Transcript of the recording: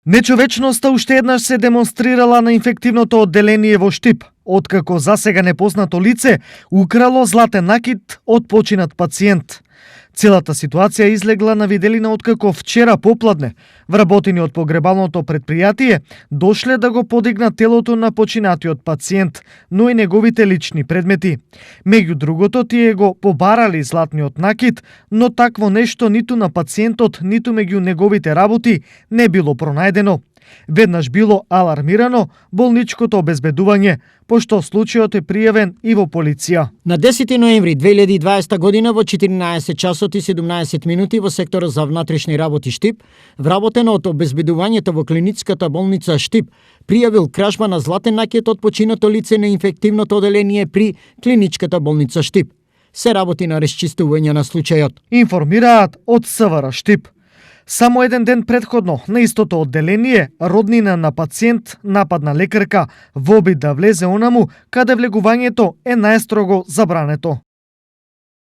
Нечовечноста уште еднаш се демонстрирала на инфективното одделение во Штип, откако засега непознато лице украло златен накит од починат пациент. Целата ситуација излегла на виделина откако вчера попладне вработени од погребалното предпријатие дошле да го подигнат телото на починатиот пациент, но и неговите лични предмети. Меѓу другото, тие го побарали златниот накит, но такво нешто ниту на пациентот, ниту меѓу неговите работи не било пронајдено. Веднаш било алармирано болничкото обезбедување, пошто случајот е пријавен и во полиција. На 10 ноември 2020 година во 14 часот и 17 минути во секторот за внатрешни работи Штип, вработено од обезбедувањето во клиничката болница Штип, пријавил кражба на златен накит од починато лице на инфективното оделение при клиничката болница Штип. Се работи на расчистување на случајот. Информираат од СВР Штип. Само еден ден предходно на истото одделение, роднина на пациент нападна лекарка во обид да влезе онаму каде влегувањето е најстрого забрането.